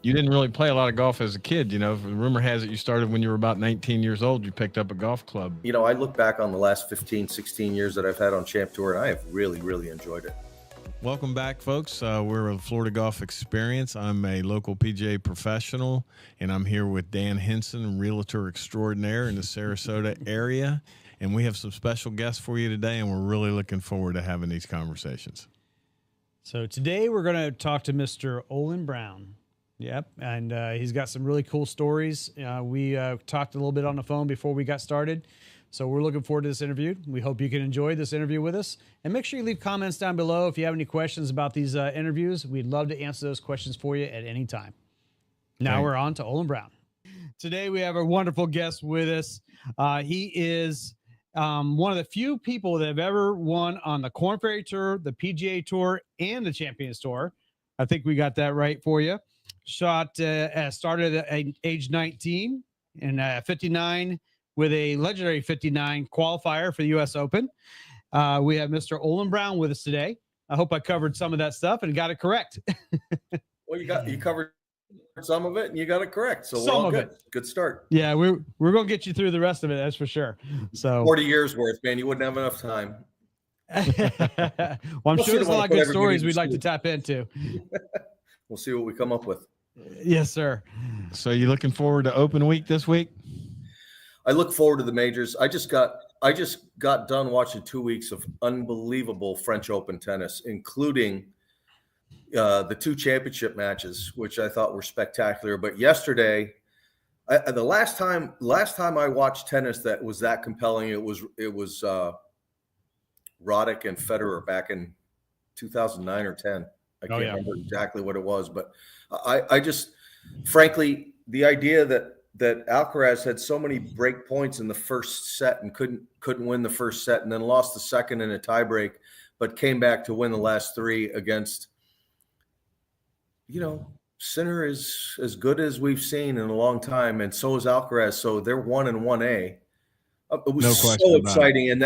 You didn't really play a lot of golf as a kid. Rumor has it you started when you were about 19 years old. You picked up a golf club. I look back on the last 15, 16 years that I've had on Champ Tour, and I have really, really enjoyed it. Welcome back, folks. We're a Florida Golf Experience. I'm a local PGA professional, and I'm here with Dan Henson, realtor extraordinaire in the Sarasota area. And we have some special guests for you today, and we're really looking forward to having these conversations. So today we're going to talk to Mr. Olin Browne. Yep, and he's got some really cool stories. We talked a little bit on the phone before we got started, so we're looking forward to this interview. We hope you can enjoy this interview with us, and make sure you leave comments down below if you have any questions about these interviews. We'd love to answer those questions for you at any time. Now we're on to Olin Browne. Today we have a wonderful guest with us. He is one of the few people that have ever won on the Korn Ferry Tour, the PGA Tour, and the Champions Tour. I think we got that right for you. Started at age 19 and 59 with a legendary 59 qualifier for the U.S. Open. We have Mr. Olin Browne with us today. I hope I covered some of that stuff and got it correct. Well, you covered some of it and you got it correct. So some of it. Good start. Yeah, we're going to get you through the rest of it. That's for sure. So 40 years worth, man. You wouldn't have enough time. Well, I'm sure there's a lot of good stories we'd like to tap into. We'll see what we come up with. Yes, sir. So you looking forward to Open Week this week? I look forward to the majors. I just got done watching 2 weeks of unbelievable French Open tennis, including the two championship matches, which I thought were spectacular. But yesterday, the last time I watched tennis that was that compelling, it was Roddick and Federer back in 2009 or 10. I can't remember exactly what it was, but I just, frankly, the idea that Alcaraz had so many break points in the first set and couldn't win the first set, and then lost the second in a tiebreak, but came back to win the last three against, Sinner is as good as we've seen in a long time, and so is Alcaraz. So they're 1-1A. It was so exciting, and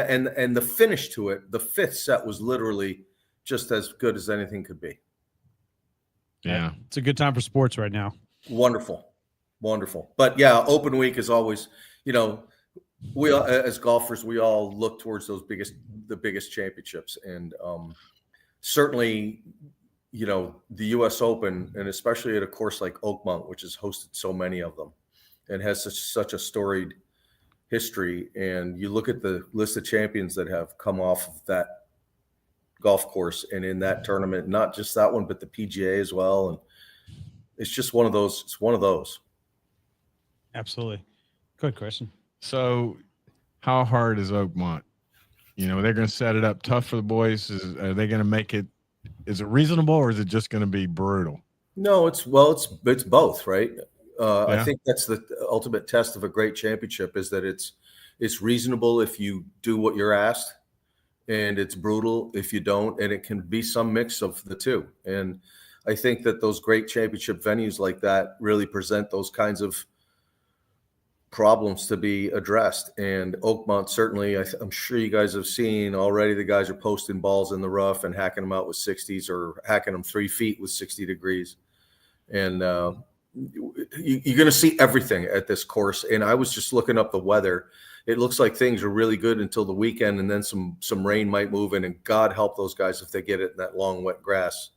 the finish to it, the fifth set was literally just as good as anything could be. Yeah. It's a good time for sports right now. Wonderful. But yeah, Open Week is always, we all, as golfers, we all look towards the biggest championships. And certainly, the U.S. Open, and especially at a course like Oakmont, which has hosted so many of them and has such a storied history. And you look at the list of champions that have come off of that golf course and in that tournament, not just that one, but the PGA as well. And it's just one of those. It's one of those. Absolutely. Good question. So how hard is Oakmont? They're going to set it up tough for the boys. Are they going to make it? Is it reasonable, or is it just going to be brutal? No, it's both, right? I think that's the ultimate test of a great championship, is that it's reasonable if you do what you're asked, and it's brutal if you don't, and it can be some mix of the two. And I think that those great championship venues like that really present those kinds of problems to be addressed. And Oakmont, certainly, I'm sure you guys have seen already, the guys are posting balls in the rough and hacking them out with 60s, or hacking them 3 feet with 60 degrees. And you're going to see everything at this course. And I was just looking up the weather. It looks like things are really good until the weekend, and then some rain might move in, and God help those guys if they get it in that long, wet grass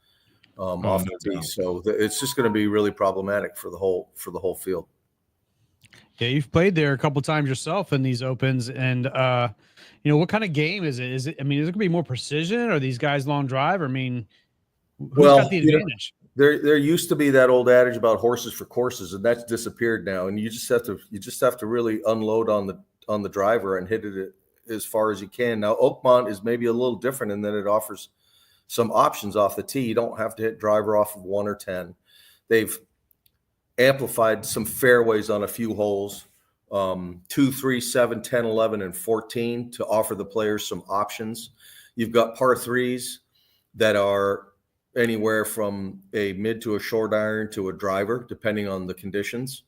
off the tee. So it's just going to be really problematic for the whole field. Yeah, you've played there a couple of times yourself in these Opens, and what kind of game is it? Is it going to be more precision, or these guys long drive? Who's got the advantage? There used to be that old adage about horses for courses, and that's disappeared now. And you just have to really unload on the driver and hit it as far as you can. Now, Oakmont is maybe a little different in that it offers some options off the tee. You don't have to hit driver off of 1 or 10. They've amplified some fairways on a few holes, 2, 3, 7, 10, 11, and 14, to offer the players some options. You've got par threes that are anywhere from a mid to a short iron to a driver, depending on the conditions.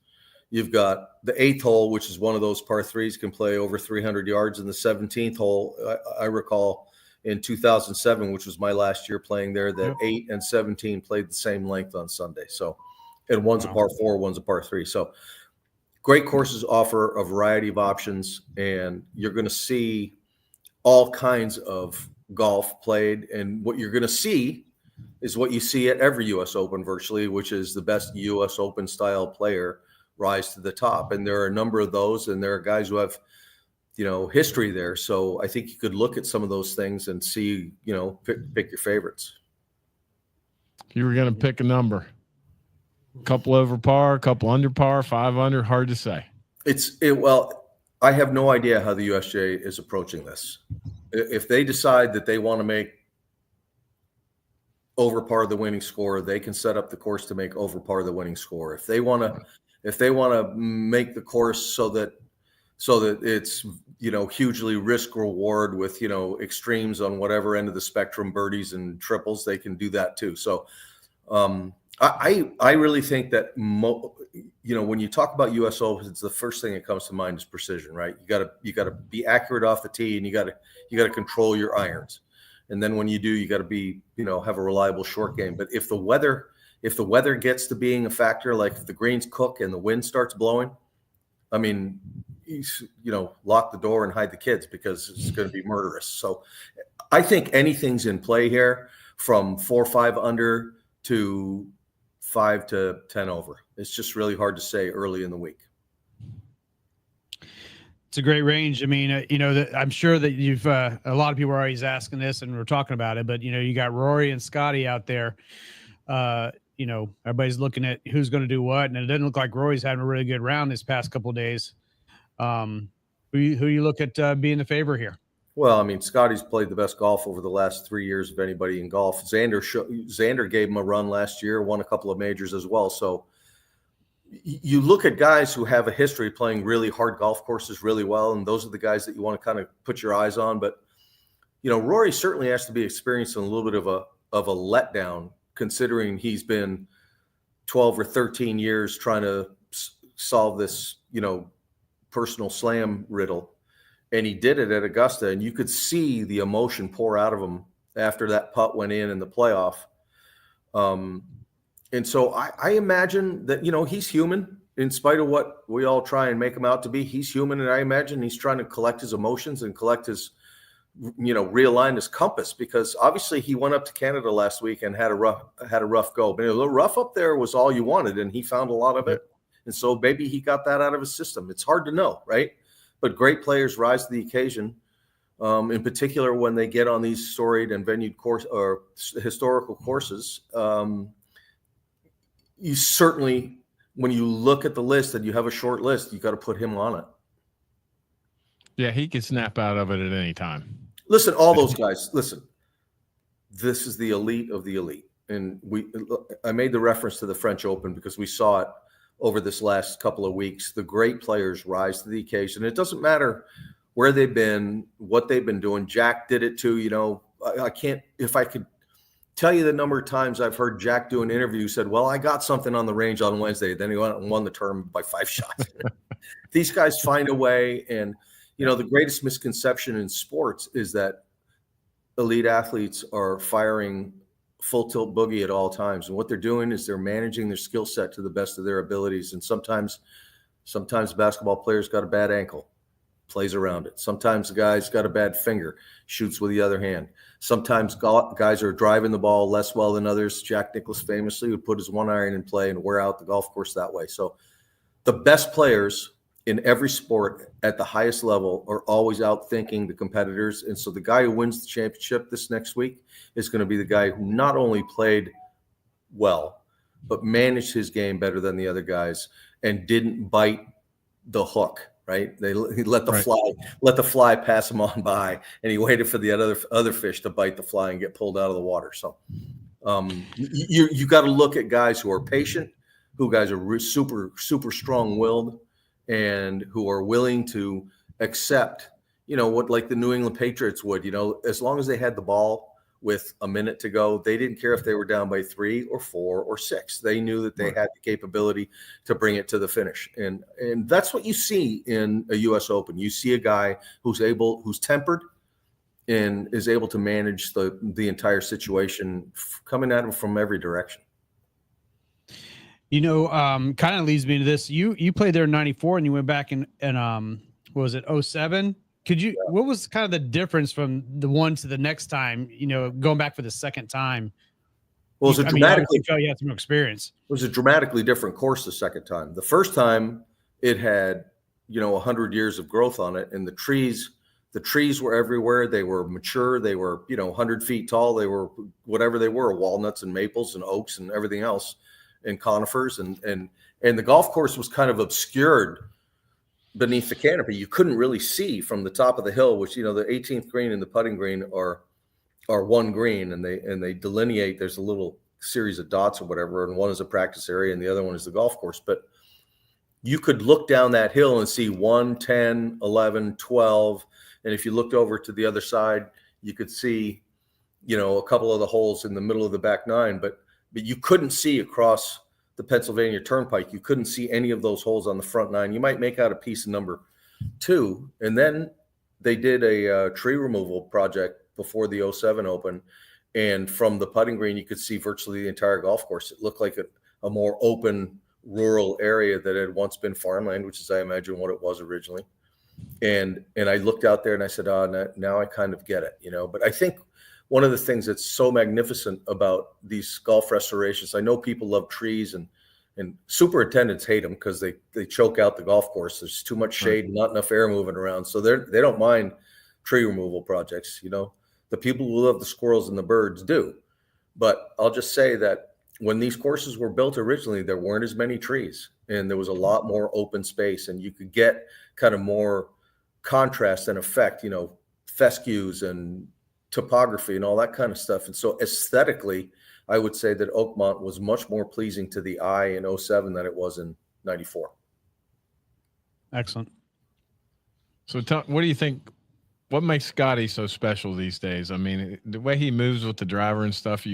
You've got the 8th hole, which is one of those par threes, can play over 300 yards. And the 17th hole, I recall in 2007, which was my last year playing there, that 8 and 17 played the same length on Sunday. So and one's a par 4, one's a par 3. So great courses offer a variety of options, and you're going to see all kinds of golf played. And what you're going to see is what you see at every U.S. Open virtually, which is the best U.S. Open style player rise to the top. And there are a number of those, and there are guys who have, history there. So I think you could look at some of those things and see, pick your favorites. If you were going to pick a number, a couple over par, a couple under par, 5 under, hard to say. Well, I have no idea how the USGA is approaching this. If they decide that they want to make over par the winning score, they can set up the course to make over par the winning score. If they want to make the course so that it's, hugely risk reward with, extremes on whatever end of the spectrum, birdies and triples, they can do that too. So I really think that, when you talk about US Opens, the first thing that comes to mind is precision, right? You gotta be accurate off the tee, and you gotta control your irons. And then when you do, you gotta be, have a reliable short game. But if the weather gets to being a factor, like if the greens cook and the wind starts blowing, I mean, lock the door and hide the kids, because it's going to be murderous. So I think anything's in play here, from 4 or 5 under to 5 to 10 over. It's just really hard to say early in the week. It's a great range. I mean, I'm sure that you've a lot of people are always asking this, and we're talking about it, but you got Rory and Scotty out there. Everybody's looking at who's going to do what, and it doesn't look like Rory's having a really good round this past couple of days. Who you look at being the favorite here? Well, I mean, Scotty's played the best golf over the last 3 years of anybody in golf. Xander gave him a run last year, won a couple of majors as well. So you look at guys who have a history playing really hard golf courses really well, and those are the guys that you want to kind of put your eyes on. But Rory certainly has to be experiencing a little bit of a letdown, considering he's been 12 or 13 years trying to solve this, personal slam riddle. And he did it at Augusta, and you could see the emotion pour out of him after that putt went in the playoff. And so I imagine that, he's human, in spite of what we all try and make him out to be. He's human, and I imagine he's trying to collect his emotions and collect his, realign his compass, because obviously he went up to Canada last week and had a rough go. But a little rough up there was all you wanted, and he found a lot of it. And so maybe he got that out of his system. It's hard to know, right? But great players rise to the occasion, in particular when they get on these storied and venued course or historical courses. You certainly, when you look at the list and you have a short list, you got to put him on it. Yeah, he can snap out of it at any time. Listen, all those guys. Listen, this is the elite of the elite, and I made the reference to the French Open because we saw it over this last couple of weeks. The great players rise to the occasion. It doesn't matter where they've been, what they've been doing. Jack did it too. I can't, if I could tell you the number of times I've heard Jack do an interview, said, well, I got something on the range on Wednesday. Then he went and won the tournament by 5 shots. These guys find a way. And, the greatest misconception in sports is that elite athletes are firing full tilt boogie at all times. And what they're doing is they're managing their skill set to the best of their abilities. And sometimes basketball players got a bad ankle, plays around it. Sometimes the guy's got a bad finger, shoots with the other hand. Sometimes guys are driving the ball less well than others. Jack Nicklaus famously would put his 1 iron in play and wear out the golf course that way. So the best players in every sport at the highest level are always out thinking the competitors. And so the guy who wins the championship this next week is going to be the guy who not only played well, but managed his game better than the other guys and didn't bite the hook, right? He let the fly pass him on by, and he waited for the other fish to bite the fly and get pulled out of the water. So you got to look at guys who are patient, who guys are super, super strong-willed, and who are willing to accept, what like the New England Patriots would, as long as they had the ball with a minute to go, they didn't care if they were down by 3 or 4 or 6. They knew that they had the capability to bring it to the finish. And that's what you see in a US Open. You see a guy who's tempered and is able to manage the entire situation coming at him from every direction. Kind of leads me to this. You played there in '94 and you went back and what was it, '07? What was kind of the difference from the one to the next time, going back for the second time? Well, I mean, obviously you felt you had some experience. It was a dramatically different course the second time. The first time it had, 100 years of growth on it, and the trees were everywhere. They were mature. They were, 100 feet tall. They were whatever they were, walnuts and maples and oaks and everything else, and conifers. And the golf course was kind of obscured beneath the canopy. You couldn't really see from the top of the hill, which, the 18th green and the putting green are one green, and they delineate. There's a little series of dots or whatever, and one is a practice area and the other one is the golf course. But you could look down that hill and see 1, 10, 11, 12. And if you looked over to the other side, you could see, a couple of the holes in the middle of the back nine, but you couldn't see across the Pennsylvania Turnpike. You couldn't see any of those holes on the front nine. You might make out a piece of number 2. And then they did a tree removal project before the '07 Open. And from the putting green, you could see virtually the entire golf course. It looked like a more open rural area that had once been farmland, which is, I imagine, what it was originally. And I looked out there and I said, now I kind of get it, But I think one of the things that's so magnificent about these golf restorations, I know people love trees and superintendents hate them because they choke out the golf course. There's too much shade, and not enough air moving around. So they don't mind tree removal projects, The people who love the squirrels and the birds do. But I'll just say that when these courses were built originally, there weren't as many trees, and there was a lot more open space, and you could get kind of more contrast and effect, fescues and topography and all that kind of stuff. And so aesthetically, I would say that Oakmont was much more pleasing to the eye in '07 than it was in '94. Excellent. So what do you think? What makes Scotty so special these days? I mean, the way he moves with the driver and stuff,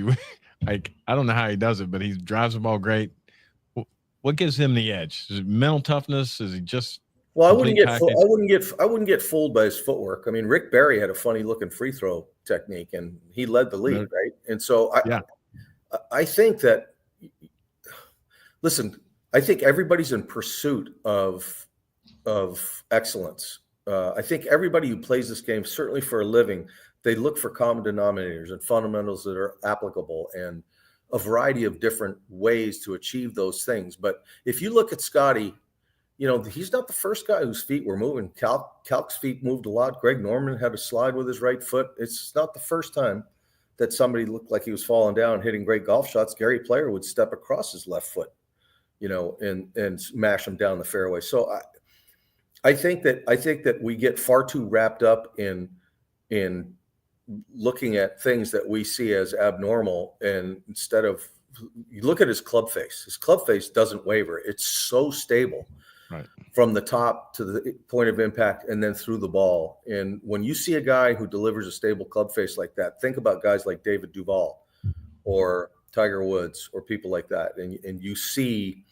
I don't know how he does it, but he drives the ball great. What gives him the edge? Is it mental toughness? Is he just I wouldn't get fooled by his footwork. I mean, Rick Barry had a funny looking free throw technique, and he led the league, right? And so I think that, listen, I think everybody's in pursuit of excellence. I think everybody who plays this game, certainly for a living, they look for common denominators and fundamentals that are applicable and a variety of different ways to achieve those things. But if you look at Scotty, he's not the first guy whose feet were moving. Calc's feet moved a lot. Greg Norman had a slide with his right foot. It's not the first time that somebody looked like he was falling down, hitting great golf shots. Gary Player would step across his left foot, and smash him down the fairway. So I think that we get far too wrapped up in looking at things that we see as abnormal, and instead of, you look at his club face. His club face doesn't waver. It's so stable, right, from the top to the point of impact and then through the ball. And when you see a guy who delivers a stable club face like that, think about guys like David Duval or Tiger Woods or people like that, and you see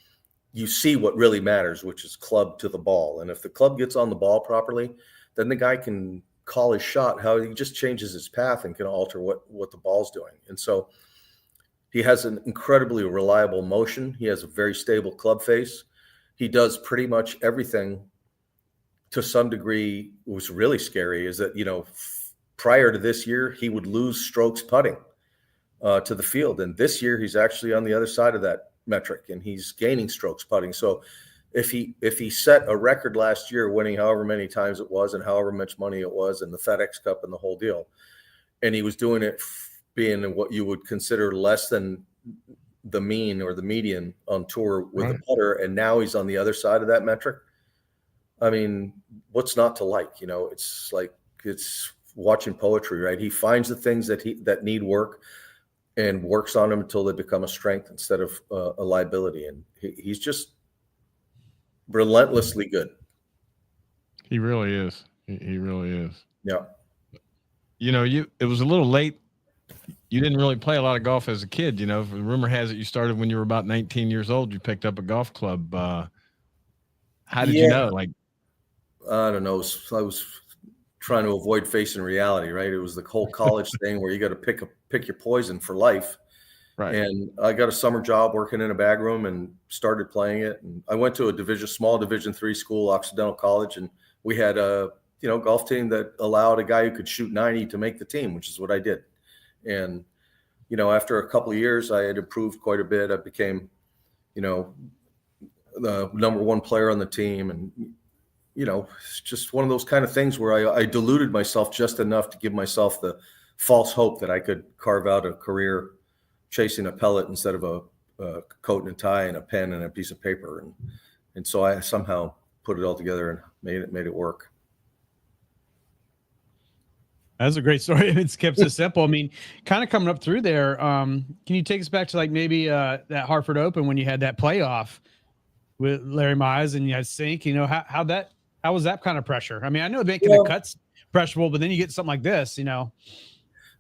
what really matters, which is club to the ball. And if the club gets on the ball properly, then the guy can call his shot, how he just changes his path and can alter what the ball's doing. And so he has an incredibly reliable motion. He has a very stable club face. He does pretty much everything to some degree. What was really scary is that, prior to this year, he would lose strokes putting to the field. And this year, he's actually on the other side of that metric, and he's gaining strokes putting. So if he set a record last year, winning however many times it was and however much money it was and the FedEx Cup and the whole deal, and he was doing it being what you would consider less than the mean or the median on tour with a putter, and now he's on the other side of that metric. I mean, what's not to like? It's like, it's watching poetry, right? He finds the things that need work and works on them until they become a strength instead of a liability. And he's just relentlessly good. He really is. He really is. Yeah. It was a little late. You didn't really play a lot of golf as a kid. The rumor has it you started when you were about 19 years old. You picked up a golf club. How did you know? Like, I don't know. I was trying to avoid facing reality, right? It was the whole college thing where you got to pick your poison for life. Right. And I got a summer job working in a bag room and started playing it. And I went to a small Division III school, Occidental College, and we had a golf team that allowed a guy who could shoot 90 to make the team, which is what I did. And after a couple of years, I had improved quite a bit. I became, the number one player on the team, and it's just one of those kind of things where I diluted myself just enough to give myself the false hope that I could carve out a career chasing a pellet instead of a coat and a tie and a pen and a piece of paper. And so I somehow put it all together and made it work. That's a great story. It's kept it simple. I mean, kind of coming up through there. Can you take us back to like maybe that Hartford Open when you had that playoff with Larry Mize and you had Sink? How was that kind of pressure? I mean, I know making the cuts pressurable, but then you get something like this.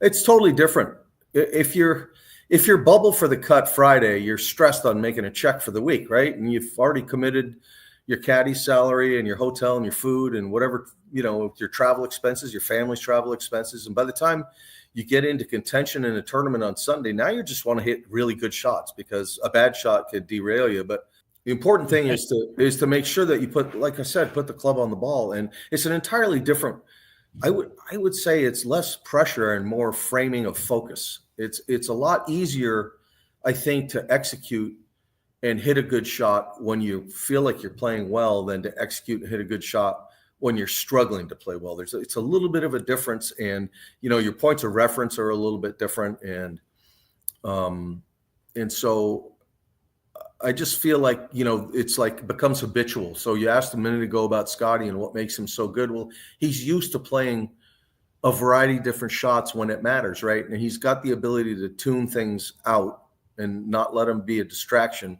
It's totally different. If you're bubble for the cut Friday, you're stressed on making a check for the week, right? And you've already committed your caddy's salary and your hotel and your food and whatever, your travel expenses, your family's travel expenses. And by the time you get into contention in a tournament on Sunday, now you just want to hit really good shots because a bad shot could derail you. But the important thing is to make sure that you put the club on the ball. And it's an entirely different, I would say it's less pressure and more framing of focus. It's a lot easier, I think, to execute and hit a good shot when you feel like you're playing well than to execute and hit a good shot when you're struggling to play well. It's a little bit of a difference, and your points of reference are a little bit different, and so I just feel like it's like becomes habitual. So you asked a minute ago about Scotty and what makes him so good. Well, he's used to playing a variety of different shots when it matters, right? And he's got the ability to tune things out and not let them be a distraction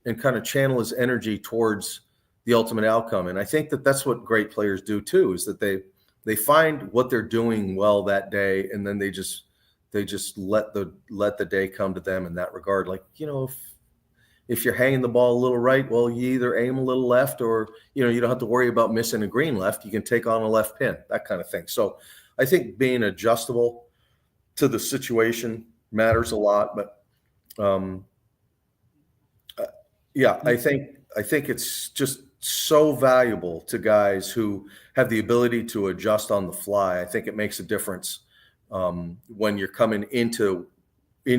and kind of channel his energy towards the ultimate outcome. And I think that that's what great players do too, is that they find what they're doing well that day, and then they just let the day come to them in that regard. Like, if you're hanging the ball a little right, well, you either aim a little left, or you don't have to worry about missing a green left. You can take on a left pin, that kind of thing. So I think being adjustable to the situation matters a lot. But I think it's just so valuable to guys who have the ability to adjust on the fly. I think it makes a difference when you're coming into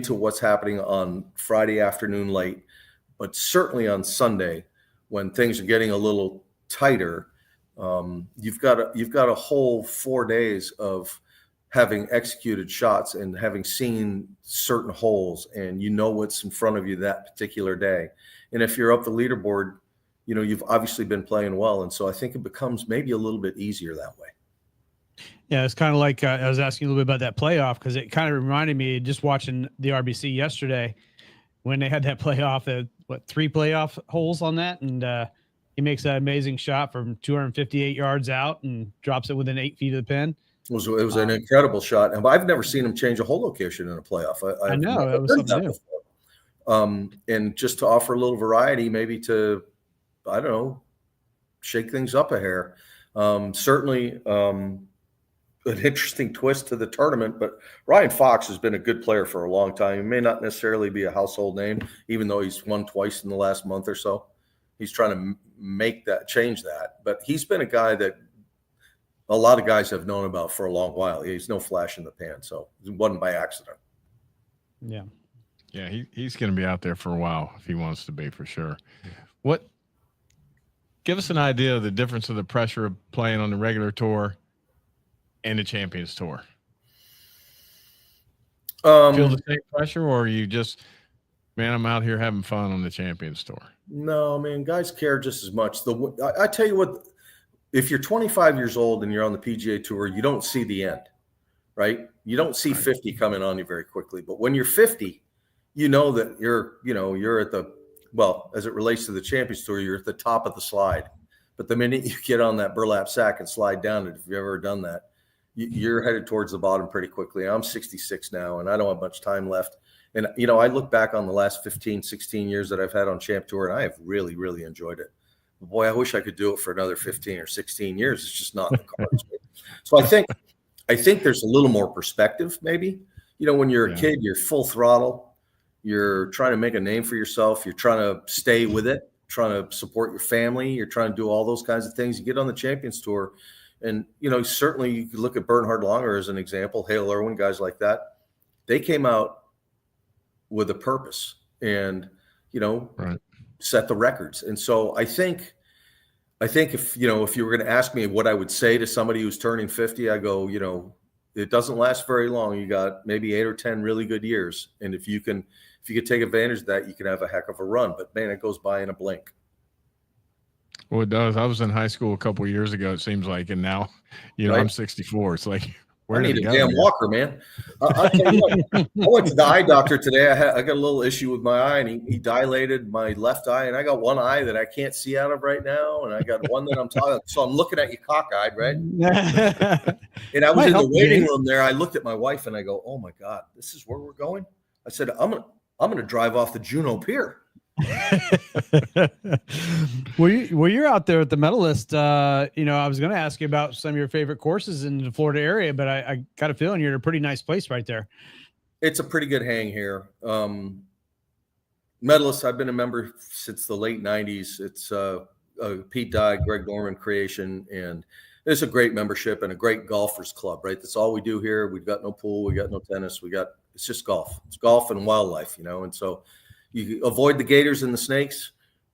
what's happening on Friday afternoon late, but certainly on Sunday when things are getting a little tighter. You've got a whole 4 days of having executed shots and having seen certain holes, and what's in front of you that particular day. And if you're up the leaderboard, you've obviously been playing well. And so I think it becomes maybe a little bit easier that way. Yeah, it's kind of like I was asking a little bit about that playoff, because it kind of reminded me just watching the RBC yesterday when they had that playoff, 3 playoff holes on that. And he makes that amazing shot from 258 yards out and drops it within 8 feet of the pin. It was an incredible shot. And I've never seen him change a hole location in a playoff. I know, it was something new. And just to offer a little variety, maybe to, I don't know, shake things up a hair. Certainly an interesting twist to the tournament, but Ryan Fox has been a good player for a long time. He may not necessarily be a household name, even though he's won twice in the last month or so. He's trying to change that. But he's been a guy that a lot of guys have known about for a long while. He's no flash in the pan, so it wasn't by accident. Yeah. Yeah, he's going to be out there for a while if he wants to be, for sure. Give us an idea of the difference of the pressure of playing on the regular tour and the Champions Tour. Feel the same pressure, or are you just, man, I'm out here having fun on the Champions Tour? No, man, guys care just as much. I tell you what, if you're 25 years old and you're on the PGA Tour, you don't see the end, right? You don't see 50 coming on you very quickly. But when you're 50, that you're at the, well, as it relates to the Champions Tour, you're at the top of the slide. But the minute you get on that burlap sack and slide down it, if you've ever done that, you're headed towards the bottom pretty quickly. I'm 66 now, and I don't have much time left. And, I look back on the last 15, 16 years that I've had on Champ Tour, and I have really, really enjoyed it. Boy, I wish I could do it for another 15 or 16 years. It's just not in the cards. So I think there's a little more perspective, maybe. When you're a kid, you're full throttle. You're trying to make a name for yourself. You're trying to stay with it, trying to support your family. You're trying to do all those kinds of things. You get on the Champions Tour, and certainly you could look at Bernhard Langer as an example, Hale Irwin, guys like that. They came out with a purpose and Right. set the records. And so I think if you were going to ask me what I would say to somebody who's turning 50, I go, it doesn't last very long. You got maybe 8 or 10 really good years, and if you could take advantage of that, you can have a heck of a run. But man, it goes by in a blink. Well, it does. I was in high school a couple of years ago, it seems like, and now, Right. I'm 64. It's like, where I did need it a go damn here? walker, man. I'll tell you what, I went to the eye doctor today. I got a little issue with my eye, and he dilated my left eye, and I got one eye that I can't see out of right now, and I got one that I'm talking. So I'm looking at you cockeyed, right? And I was Might in the help, waiting James. room there. I looked at my wife and I go, "Oh my God, this is where we're going." I said, "I'm gonna drive off the Juneau Pier." Well, you're out there at the Medalist. I was going to ask you about some of your favorite courses in the Florida area, but I got a feeling you're in a pretty nice place right there. It's a pretty good hang here. Medalist, I've been a member since the late 90s. It's a Pete Dye, Greg Norman creation, and it's a great membership and a great golfers club, right? That's all we do here. We've got no pool, we got no tennis, it's just golf. It's golf and wildlife, and so you avoid the gators and the snakes.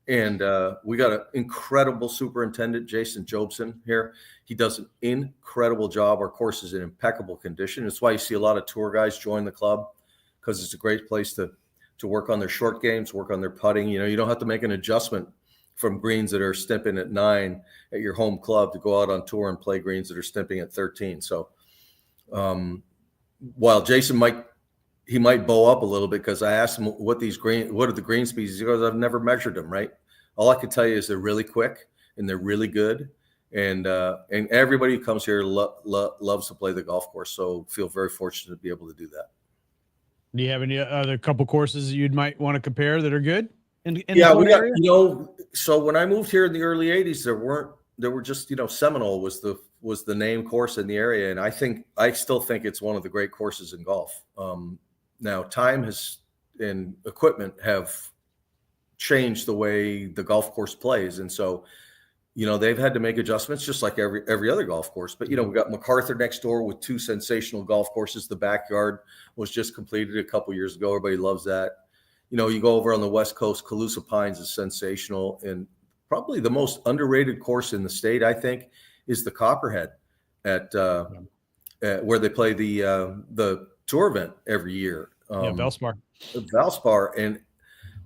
And we got an incredible superintendent, Jason Jobson, here. He does an incredible job. Our course is in impeccable condition. It's why you see a lot of tour guys join the club, because it's a great place to work on their short games, work on their putting. You don't have to make an adjustment from greens that are stimping at 9 at your home club to go out on tour and play greens that are stimping at 13. So while Jason might bow up a little bit, because I asked him what are the green speeds. He goes, "I've never measured them." Right. All I can tell you is they're really quick and they're really good. And everybody who comes here loves to play the golf course. So feel very fortunate to be able to do that. Do you have any other couple courses you might want to compare that are good? Yeah, we got, so when I moved here in the early 80s, there were just, Seminole was the name course in the area. And I still think it's one of the great courses in golf. Now time and equipment have changed the way the golf course plays. And so, they've had to make adjustments just like every other golf course. But, we got MacArthur next door with 2 sensational golf courses. The backyard was just completed a couple years ago. Everybody loves that. You go over on the West Coast, Calusa Pines is sensational. And probably the most underrated course in the state, I think, is the Copperhead at where they play the tour event every year. Valspar. And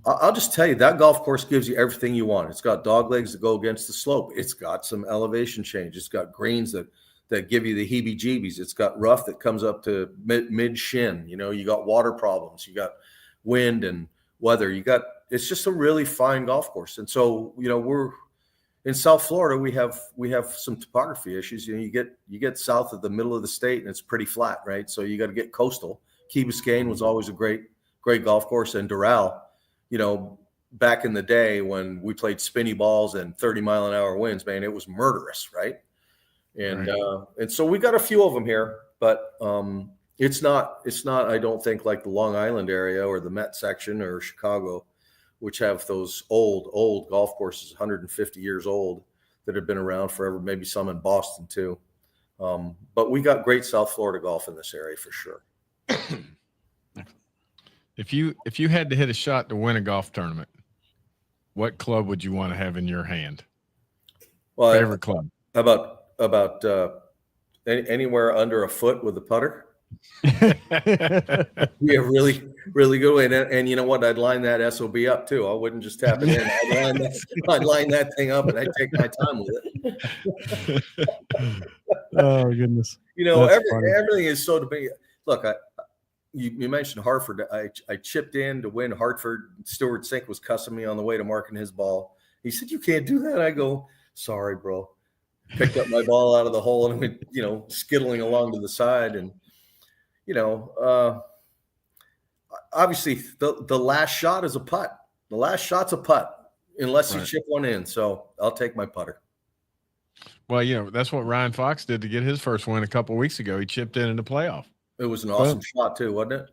I'll just tell you, that golf course gives you everything you want. It's got dog legs that go against the slope. It's got some elevation change. It's got greens that give you the heebie-jeebies. It's got rough that comes up to mid shin. You got water problems. You got wind and weather. It's just a really fine golf course. And so, we're in South Florida. We have some topography issues. You get south of the middle of the state and it's pretty flat, right? So you got to get coastal. Key Biscayne was always a great golf course, and Doral. Back in the day when we played spinny balls and 30-mile-an-hour winds, man, it was murderous, right? And and so we got a few of them here, but it's not. I don't think like the Long Island area or the Met section or Chicago, which have those old golf courses, 150 years old, that have been around forever. Maybe some in Boston too, but we got great South Florida golf in this area for sure. If you had to hit a shot to win a golf tournament, what club would you want to have in your hand? Well, favorite club? About anywhere under a foot with a putter. Yeah, really, really good way. And you know what? I'd line that SOB up too. I wouldn't just tap it in. I'd line that thing up, and I'd take my time with it. Oh goodness! Everything is so debated. Look, you mentioned Hartford. I chipped in to win Hartford. Stuart Sink was cussing me on the way to marking his ball. He said, "You can't do that." I go, "Sorry, bro." Picked up my ball out of the hole and went, skittling along to the side. And, obviously the last shot is a putt. The last shot's a putt unless you chip one in. So I'll take my putter. Well, that's what Ryan Fox did to get his first win a couple of weeks ago. He chipped in the playoff. It was an awesome shot too, wasn't it?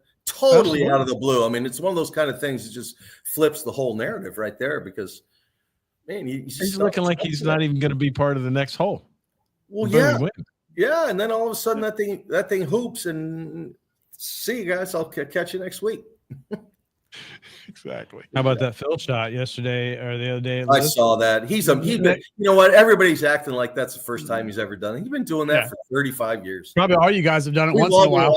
totally out of the blue. I mean, it's one of those kind of things that just flips the whole narrative right there because, man, he's looking like he's not even going to be part of the next hole. Well, yeah, and then all of a sudden that thing hoops and see you guys. I'll catch you next week. Exactly. How about that Phil shot yesterday or the other day? I saw that. He's been, you know what? Everybody's acting like that's the first time he's ever done it. He's been doing that for 35 years. Probably all you guys have done it once in a while.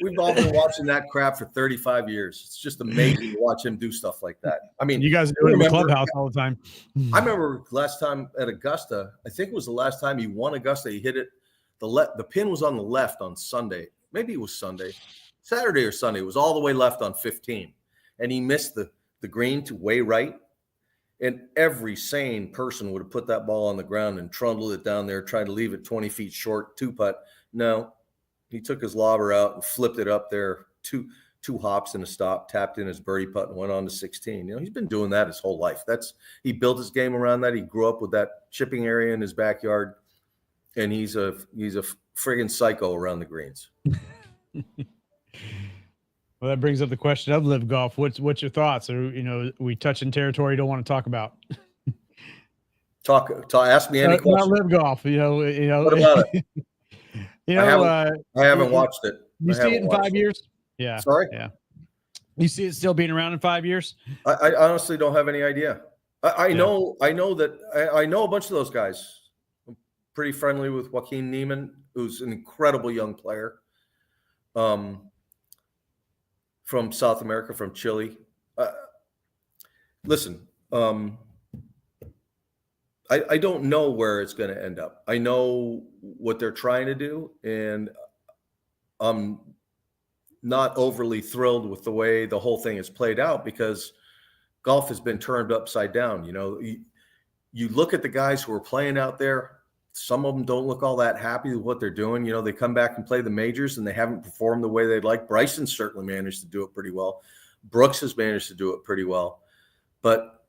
We've all been watching that crap for 35 years. It's just amazing to watch him do stuff like that. I mean, you guys do it in the clubhouse all the time. I remember last time at Augusta, I think it was the last time he won Augusta. He hit it. The pin was on the left on Sunday. Maybe it was Sunday, Saturday or Sunday. It was all the way left on 15. And he missed the green to way right. And every sane person would have put that ball on the ground and trundled it down there, tried to leave it 20 feet short, 2-putt. No, he took his lobber out and flipped it up there, two hops and a stop, tapped in his birdie putt and went on to 16. You know, he's been doing that his whole life. He built his game around that. He grew up with that chipping area in his backyard, and he's a friggin' psycho around the greens. Well, that brings up the question of live golf. What's your thoughts? Or we touching territory you don't want to talk about? Ask me any question. Not live golf. What about it? I haven't watched it. You see it in 5 years? Yeah. Sorry. Yeah. You see it still being around in 5 years? I honestly don't have any idea. I know a bunch of those guys. I'm pretty friendly with Joaquin Neiman, who's an incredible young player. From South America, from Chile. Listen, I don't know where it's going to end up. I know what they're trying to do, and I'm not overly thrilled with the way the whole thing is played out because golf has been turned upside down. You know, you look at the guys who are playing out there. Some of them don't look all that happy with what they're doing. You know, they come back and play the majors and they haven't performed the way they'd like. Bryson certainly managed to do it pretty well. Brooks has managed to do it pretty well. But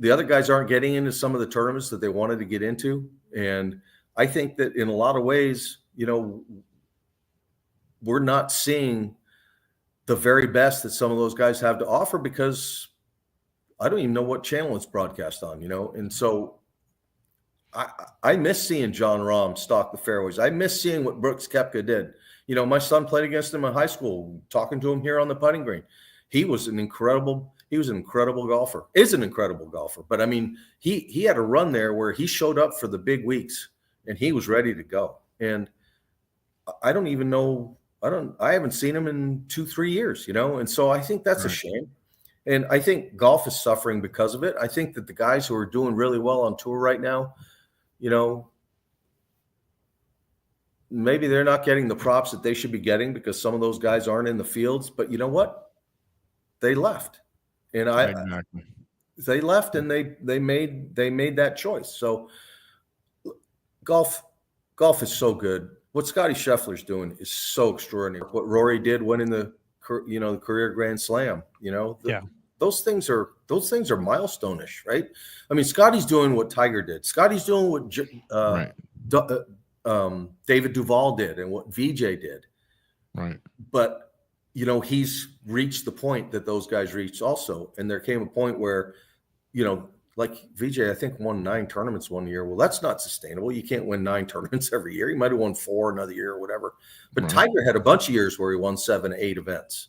the other guys aren't getting into some of the tournaments that they wanted to get into. And I think that in a lot of ways, you know, we're not seeing the very best that some of those guys have to offer because I don't even know what channel it's broadcast on, you know? And so I miss seeing John Rahm stalk the fairways. I miss seeing what Brooks Koepka did. You know, my son played against him in high school, talking to him here on the putting green. He was an incredible golfer, is an incredible golfer. But I mean, he had a run there where he showed up for the big weeks and he was ready to go. And I don't even know, I haven't seen him in 2-3 years, you know? And so I think that's a shame. And I think golf is suffering because of it. I think that the guys who are doing really well on tour right now, you know, maybe they're not getting the props that they should be getting because some of those guys aren't in the fields. But you know what? They left, and they left, and they made that choice. So golf is so good. What Scotty Scheffler's doing is so extraordinary. What Rory did winning the career Grand Slam. You know, those things are milestone-ish, right? I mean, Scotty's doing what Tiger did. Scotty's doing what David Duval did and what VJ did. Right. But, you know, he's reached the point that those guys reached also. And there came a point where, you know, like VJ, I think won 9 tournaments one year. Well, that's not sustainable. You can't win 9 tournaments every year. He might have won 4 another year or whatever. But Tiger had a bunch of years where he won 7, 8 events.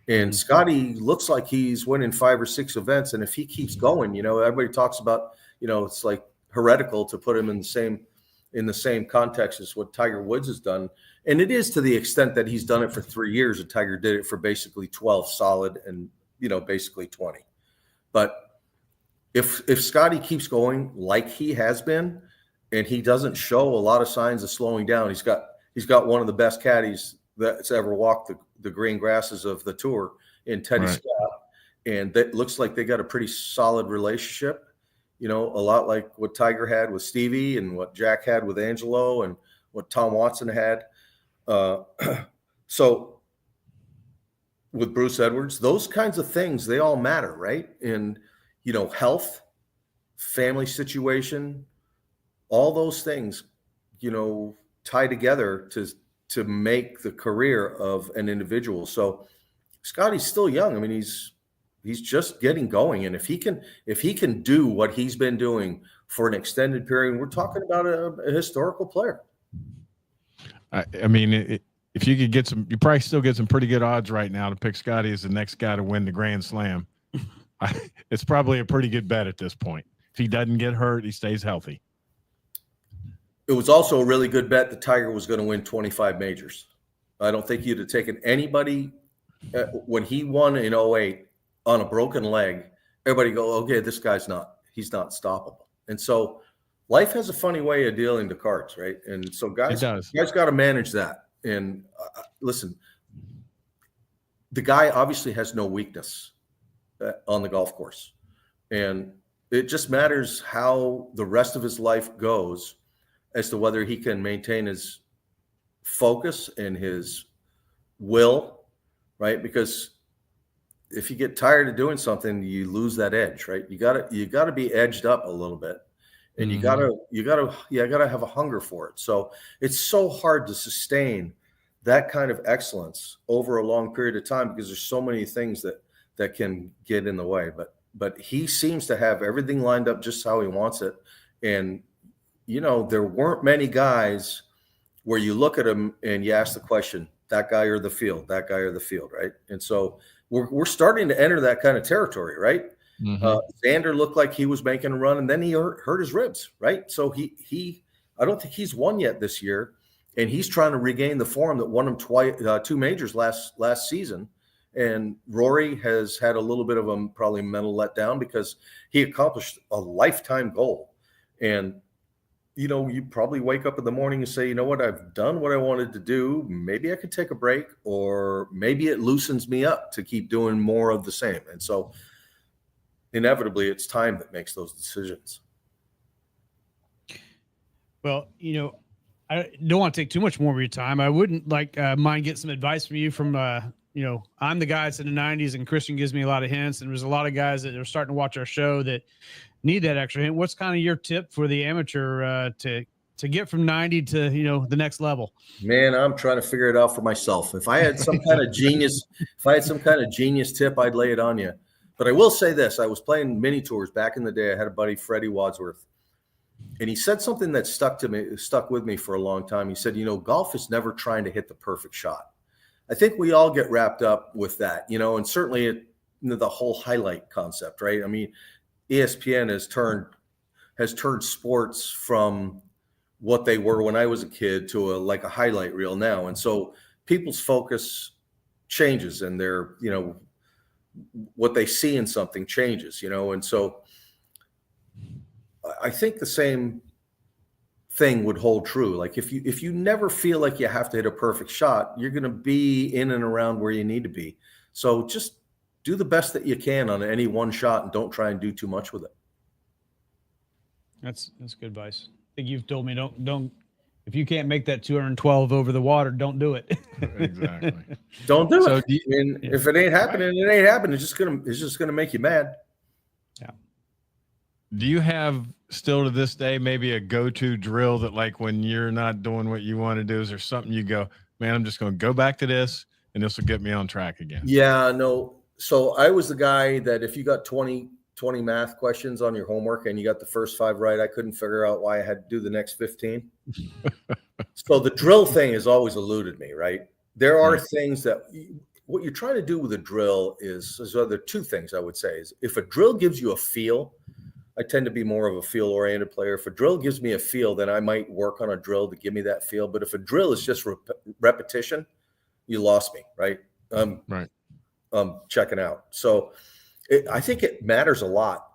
And Scotty looks like he's winning 5 or 6 events. And if he keeps going, you know, everybody talks about, you know, it's like heretical to put him in the same context as what Tiger Woods has done. And it is to the extent that he's done it for 3 years and Tiger did it for basically 12 solid and, you know, basically 20. But if Scotty keeps going like he has been, and he doesn't show a lot of signs of slowing down, he's got one of the best caddies that's ever walked the green grasses of the tour in Teddy Scott. And that looks like they got a pretty solid relationship, you know, a lot like what Tiger had with Stevie and what Jack had with Angelo and what Tom Watson had. So with Bruce Edwards, those kinds of things, they all matter, right? And, you know, health, family situation, all those things, you know, tie together to make the career of an individual. So Scotty's still young. I mean, he's just getting going, and if he can do what he's been doing for an extended period, we're talking about a historical player. I mean, if you could get some, you probably still get some pretty good odds right now to pick Scotty as the next guy to win the Grand Slam. It's probably a pretty good bet at this point. If he doesn't get hurt, he stays healthy. It was also a really good bet that Tiger was going to win 25 majors. I don't think you'd have taken anybody when he won in 08 on a broken leg. Everybody go, okay, this guy's he's not stoppable. And so life has a funny way of dealing the cards, right? And so guys got to manage that. And listen, the guy obviously has no weakness on the golf course. And it just matters how the rest of his life goes as to whether he can maintain his focus and his will, right? Because if you get tired of doing something, you lose that edge, right? You gotta be edged up a little bit, and you gotta have a hunger for it. So it's so hard to sustain that kind of excellence over a long period of time because there's so many things that can get in the way. But he seems to have everything lined up just how he wants it. And there weren't many guys where you look at him and you ask the question, that guy or the field, right? And so we're starting to enter that kind of territory, right? Mm-hmm. Xander looked like he was making a run, and then he hurt his ribs, right? So I don't think he's won yet this year, and he's trying to regain the form that won him two majors last season. And Rory has had a little bit of a probably mental letdown because he accomplished a lifetime goal. And you probably wake up in the morning and say, you know what, I've done what I wanted to do. Maybe I could take a break, or maybe it loosens me up to keep doing more of the same. And so inevitably it's time that makes those decisions. Well, I don't want to take too much more of your time. I wouldn't mind get some advice from you from, I'm the guy that's in the 90s, and Christian gives me a lot of hints. And there's a lot of guys that are starting to watch our show that need that extra hint. What's kind of your tip for the amateur to get from 90 to the next level? Man, I'm trying to figure it out for myself. If I had some kind of genius tip, I'd lay it on you. But I will say this: I was playing mini tours back in the day. I had a buddy, Freddie Wadsworth, and he said something that stuck with me for a long time. He said, golf is never trying to hit the perfect shot. I think we all get wrapped up with that, and certainly the whole highlight concept, right? I mean, ESPN has turned sports from what they were when I was a kid to a highlight reel now. And so people's focus changes, and their, what they see in something changes, and so I think the same thing would hold true. Like if you never feel like you have to hit a perfect shot, you're going to be in and around where you need to be. So just do the best that you can on any one shot, and don't try and do too much with it. That's good advice. I think you've told me don't if you can't make that 212 over the water, don't do it. Exactly. Don't do it. If it ain't happening, right. It ain't happening. It's just gonna make you mad. Yeah. Do you have still to this day maybe a go-to drill that, when you're not doing what you want to do, is there something you go, man, I'm just going to go back to this and this will get me on track again? Yeah, no. So I was the guy that if you got 20 math questions on your homework and you got the first 5 right, I couldn't figure out why I had to do the next 15. So the drill thing has always eluded me, right? There are things that what you're trying to do with a drill is there are 2 things I would say. Is if a drill gives you a feel, I tend to be more of a feel-oriented player. If a drill gives me a feel, then I might work on a drill to give me that feel. But if a drill is just repetition, you lost me, right? Right. Checking out. So I think it matters a lot.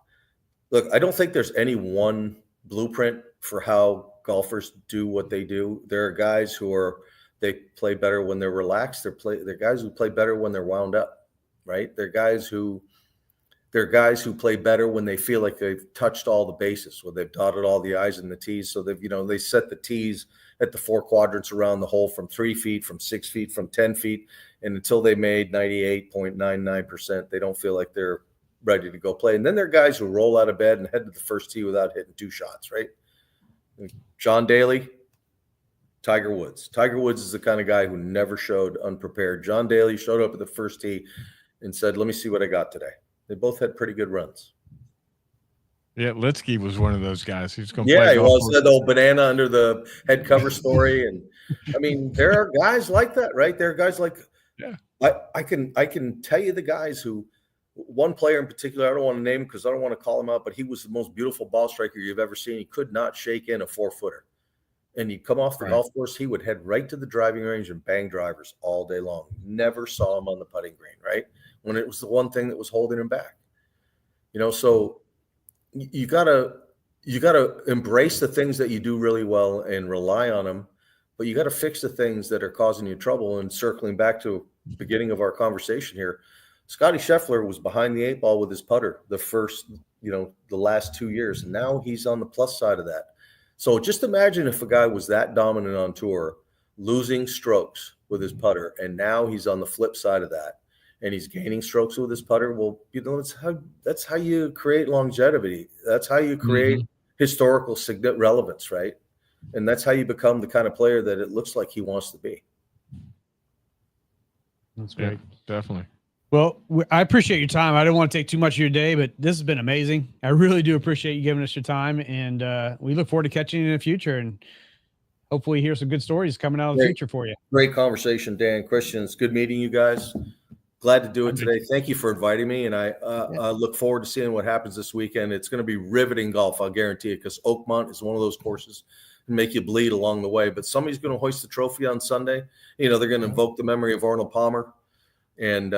Look, I don't think there's any one blueprint for how golfers do what they do. There are guys they play better when they're relaxed. They're guys who play better when they're wound up, right? They're guys who play better when they feel like they've touched all the bases, where they've dotted all the I's and the T's. So they set the T's at the 4 quadrants around the hole from 3 feet, from 6 feet, from 10 feet. And until they made 98.99%, they don't feel like they're ready to go play. And then there are guys who roll out of bed and head to the first tee without hitting 2 shots, right? John Daly, Tiger Woods. Tiger Woods is the kind of guy who never showed unprepared. John Daly showed up at the first tee and said, let me see what I got today. They both had pretty good runs. Yeah, Litsky was one of those guys. He was going to Yeah, play he golf. was the old banana under the head cover story. And I mean, there are guys like that, right? There are guys like, Yeah. I can tell you the guys who, one player in particular, I don't want to name him because I don't want to call him out, but he was the most beautiful ball striker you've ever seen. He could not shake in a 4-footer. And he'd come off the golf course, he would head right to the driving range and bang drivers all day long. Never saw him on the putting green, right? When it was the one thing that was holding him back. So you gotta embrace the things that you do really well and rely on them, but you got to fix the things that are causing you trouble. And circling back to the beginning of our conversation here, Scotty Scheffler was behind the 8 ball with his putter the last 2 years, and now he's on the plus side of that. So just imagine if a guy was that dominant on tour, losing strokes with his putter, and now he's on the flip side of that, and he's gaining strokes with his putter. Well, that's how you create longevity. That's how you create historical relevance, right? And that's how you become the kind of player that it looks like he wants to be. That's great. Yeah, definitely. Well, I appreciate your time. I don't want to take too much of your day, but this has been amazing. I really do appreciate you giving us your time, and we look forward to catching you in the future, and hopefully hear some good stories coming out of the future for you. Great conversation, Dan. Christian, it's good meeting you guys. Glad to do it today. Thank you for inviting me, and I look forward to seeing what happens this weekend. It's going to be riveting golf, I'll guarantee it, because Oakmont is one of those courses that make you bleed along the way. But somebody's going to hoist the trophy on Sunday. They're going to invoke the memory of Arnold Palmer, and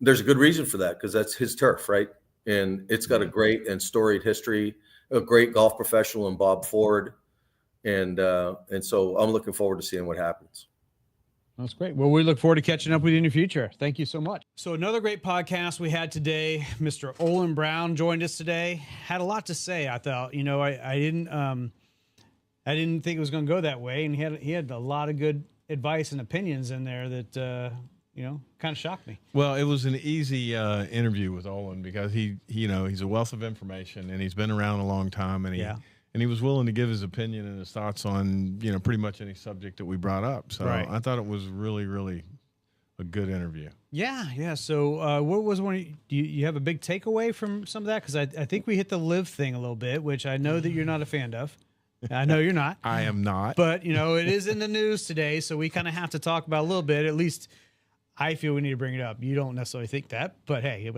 there's a good reason for that, because that's his turf, right? And it's got a great and storied history, a great golf professional in Bob Ford, and so I'm looking forward to seeing what happens. That's great. Well, we look forward to catching up with you in the future. Thank you so much. So another great podcast we had today. Mr. Olin Browne joined us today. Had a lot to say. I thought, I didn't think it was going to go that way, and he had a lot of good advice and opinions in there that kind of shocked me. Well, it was an easy interview with Olin because he's a wealth of information, and he's been around a long time, and he was willing to give his opinion and his thoughts on, pretty much any subject that we brought up. So I thought it was really, really a good interview. Yeah. So what was do you have a big takeaway from some of that? Because I think we hit the live thing a little bit, which I know that you're not a fan of. I know you're not. I am not. But, it is in the news today, so we kind of have to talk about it a little bit. At least I feel we need to bring it up. You don't necessarily think that, but hey,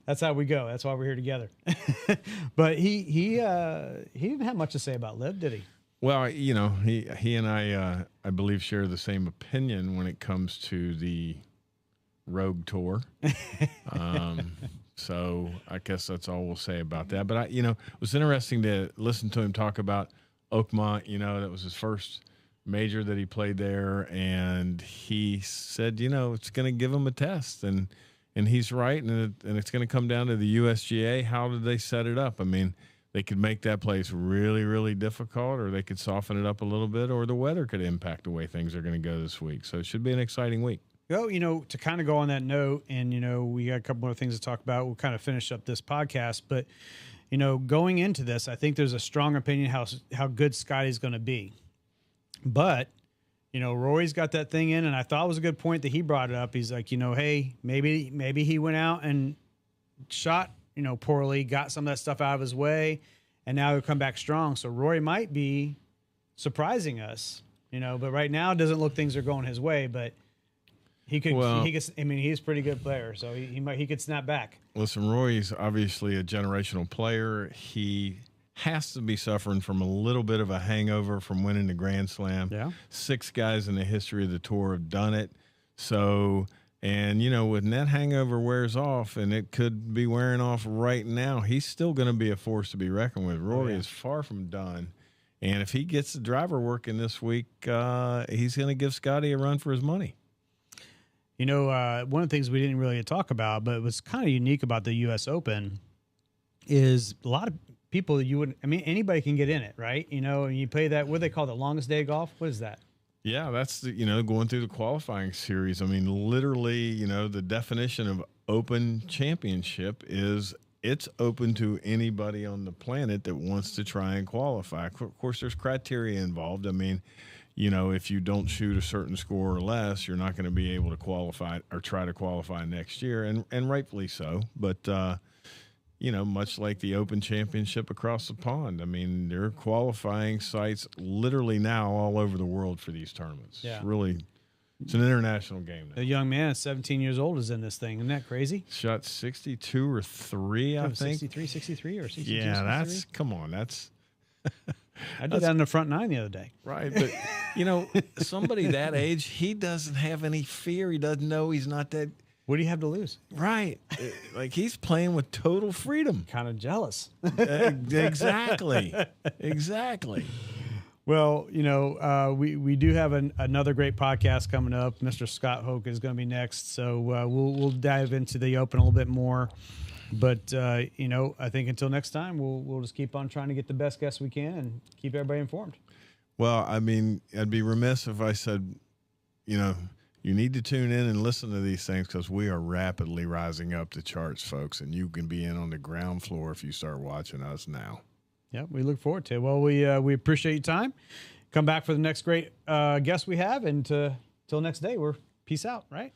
that's how we go. That's why we're here together. But he didn't have much to say about Liv, did he? Well, he and I believe share the same opinion when it comes to the Rogue Tour. So I guess that's all we'll say about that. But it was interesting to listen to him talk about Oakmont. That was his first major that he played there, and he said, it's going to give him a test, and he's right, and it's going to come down to the USGA. How did they set it up? I mean, they could make that place really, really difficult, or they could soften it up a little bit, or the weather could impact the way things are going to go this week. So it should be an exciting week. Well, to kind of go on that note, and, we got a couple more things to talk about. We'll kind of finish up this podcast, but, going into this, I think there's a strong opinion how good Scotty's going to be. But, Rory's got that thing in, and I thought it was a good point that he brought it up. He's like, hey, maybe he went out and shot, poorly, got some of that stuff out of his way, and now he'll come back strong. So Rory might be surprising us, but right now it doesn't look things are going his way, but he could, he's a pretty good player, so he could snap back. Listen, Rory's obviously a generational player. He has to be suffering from a little bit of a hangover from winning the Grand Slam. Yeah. 6 guys in the history of the tour have done it. So, and when that hangover wears off, and it could be wearing off right now, he's still going to be a force to be reckoned with. Rory is far from done. And if he gets the driver working this week, he's going to give Scotty a run for his money. One of the things we didn't really talk about, but it was kind of unique about the U.S. Open, is a lot of people anybody can get in it, right? And you play that, what do they call the longest day of golf? What is that? Yeah, that's going through the qualifying series. I mean, literally, the definition of Open Championship is it's open to anybody on the planet that wants to try and qualify. Of course, there's criteria involved. I mean, if you don't shoot a certain score or less, you're not going to be able to qualify or try to qualify next year, and rightfully so. But much like the Open Championship across the pond, I mean, there are qualifying sites literally now all over the world for these tournaments. Yeah. It's an international game now. A young man, 17 years old, is in this thing. Isn't that crazy? Shot 62 or 3, I think. 63 or 62. Yeah, 63? come on, that's. I did that in the front 9 the other day. Right, but somebody that age, he doesn't have any fear. He doesn't know he's not that. What do you have to lose? Right, like he's playing with total freedom. Kind of jealous. Exactly. Well, we do have another great podcast coming up. Mr. Scott Hoke is going to be next, so we'll dive into the Open a little bit more. But I think until next time, we'll just keep on trying to get the best guests we can and keep everybody informed. Well, I mean, I'd be remiss if I said, you need to tune in and listen to these things because we are rapidly rising up the charts, folks, and you can be in on the ground floor if you start watching us now. Yeah, we look forward to it. Well, we appreciate your time. Come back for the next great guest we have, and till next day, we're peace out, right?